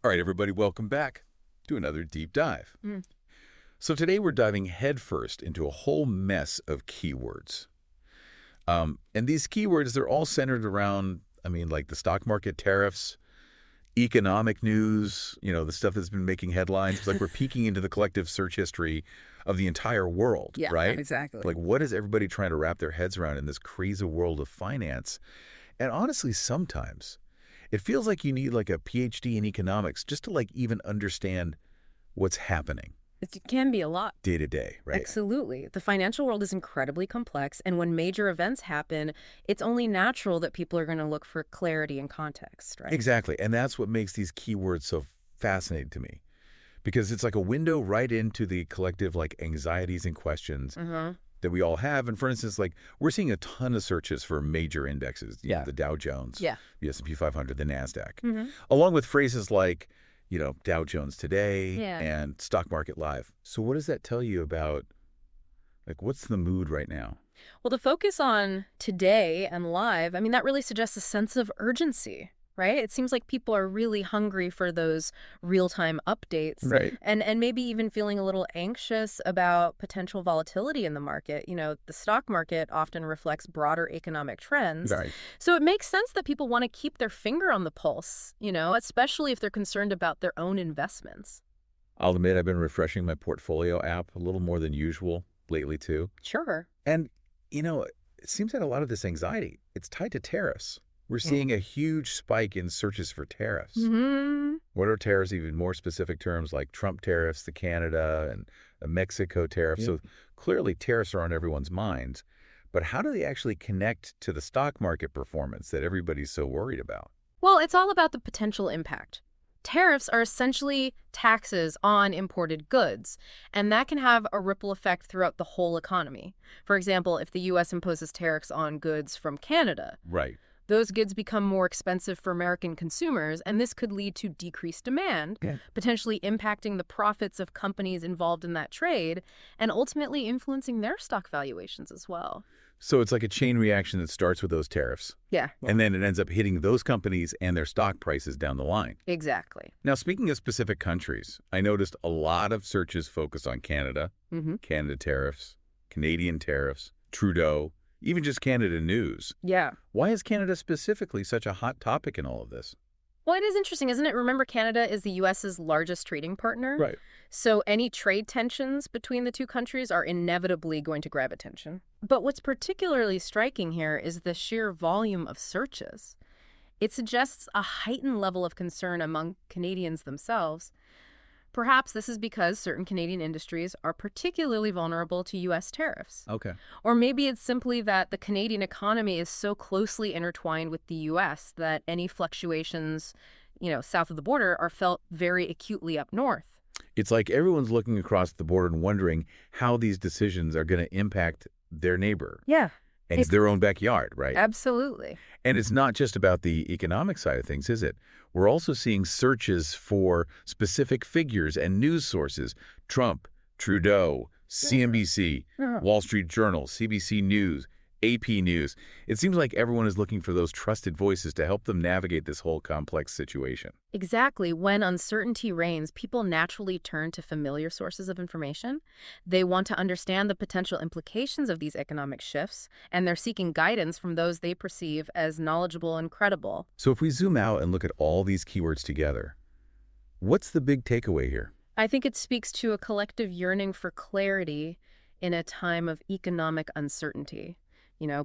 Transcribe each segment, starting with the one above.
All right, everybody, welcome back to another deep dive. So today we're diving headfirst into a whole mess of keywords. And these keywords, they're all centered around, like the stock market tariffs, economic news, the stuff that's been making headlines. It's like we're peeking into the collective search history of the entire world, Yeah, right? exactly. Like, what is everybody trying to wrap their heads around in this crazy world of finance? And honestly, sometimes it feels like you need like a PhD in economics just to like even understand what's happening It can be a lot. day to day, right? Absolutely. The financial world is incredibly complex, and when major events happen, it's only natural that people are going to look for clarity and context, right? Exactly. And that's what makes these keywords so fascinating to me, because it's like a window right into the collective like anxieties and questions that we all have. And for instance, like we're seeing a ton of searches for major indexes, the Dow Jones, the S&P 500, the NASDAQ, along with phrases like, Dow Jones today and stock market live. So what does that tell you about, like, what's the mood right now? Well, the focus on today and live, that really suggests a sense of urgency, right? It seems like people are really hungry for those real-time updates. Right. And maybe even feeling a little anxious about potential volatility in the market. The stock market often reflects broader economic trends. Right. So it makes sense that people want to keep their finger on the pulse, especially if they're concerned about their own investments. I'll admit I've been refreshing my portfolio app a little more than usual lately, too. Sure. And, it seems that a lot of this anxiety, it's tied to tariffs. We're seeing a huge spike in searches for tariffs. What are tariffs? Even more specific terms like Trump tariffs, the Canada and the Mexico tariffs. So clearly tariffs are on everyone's minds. But how do they actually connect to the stock market performance that everybody's so worried about? Well, it's all about the potential impact. Tariffs are essentially taxes on imported goods, and that can have a ripple effect throughout the whole economy. For example, if the U.S. imposes tariffs on goods from Canada, Right. those goods become more expensive for American consumers, and this could lead to decreased demand, potentially impacting the profits of companies involved in that trade, and ultimately influencing their stock valuations as well. So it's like a chain reaction that starts with those tariffs. Yeah. And then it ends up hitting those companies and their stock prices down the line. Exactly. Now, speaking of specific countries, I noticed a lot of searches focused on Canada, Canada tariffs, Canadian tariffs, Trudeau, even just Canada news. Yeah. Why is Canada specifically such a hot topic in all of this? Well, it is interesting, isn't it? Remember, Canada is the U.S.'s largest trading partner. Right. So any trade tensions between the two countries are inevitably going to grab attention. But what's particularly striking here is the sheer volume of searches. It suggests a heightened level of concern among Canadians themselves. Perhaps this is because certain Canadian industries are particularly vulnerable to U.S. tariffs. Okay. Or maybe it's simply that the Canadian economy is so closely intertwined with the U.S. that any fluctuations, south of the border are felt very acutely up north. It's like everyone's looking across the border and wondering how these decisions are going to impact their neighbor. Yeah. And their own backyard, right? Absolutely. And it's not just about the economic side of things, is it? We're also seeing searches for specific figures and news sources. Trump, Trudeau, CNBC, Wall Street Journal, CBC News, AP News. It seems like everyone is looking for those trusted voices to help them navigate this whole complex situation. Exactly. When uncertainty reigns, people naturally turn to familiar sources of information. They want to understand the potential implications of these economic shifts, and they're seeking guidance from those they perceive as knowledgeable and credible. So if we zoom out and look at all these keywords together, what's the big takeaway here? I think it speaks to a collective yearning for clarity in a time of economic uncertainty.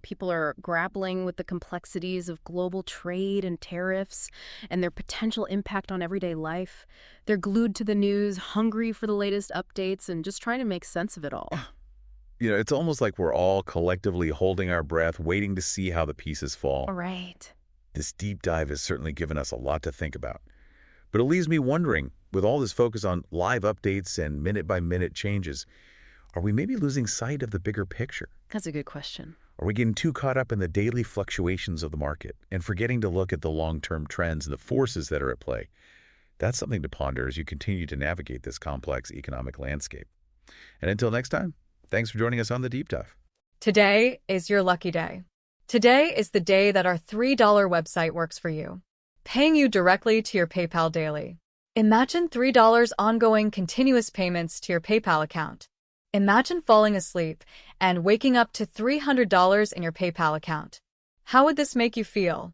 People are grappling with the complexities of global trade and tariffs and their potential impact on everyday life. They're glued to the news, hungry for the latest updates, and just trying to make sense of it all. It's almost like we're all collectively holding our breath, waiting to see how the pieces fall. Right. This deep dive has certainly given us a lot to think about. But it leaves me wondering, with all this focus on live updates and minute-by-minute changes, are we maybe losing sight of the bigger picture? That's a good question. Are we getting too caught up in the daily fluctuations of the market and forgetting to look at the long-term trends and the forces that are at play? That's something to ponder as you continue to navigate this complex economic landscape. And until next time, thanks for joining us on The Deep Dive. Today is your lucky day. Today is the day that our $3 website works for you, paying you directly to your PayPal daily. Imagine $3 ongoing continuous payments to your PayPal account. Imagine falling asleep and waking up to $300 in your PayPal account. How would this make you feel?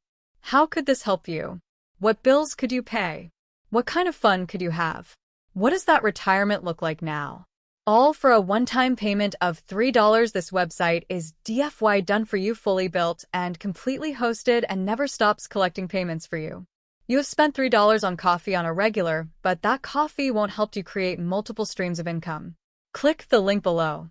How could this help you? What bills could you pay? What kind of fun could you have? What does that retirement look like now? All for a one-time payment of $3. This website is DFY done for you, fully built and completely hosted, and never stops collecting payments for you. You have spent $3 on coffee on a regular, but that coffee won't help you create multiple streams of income. Click the link below.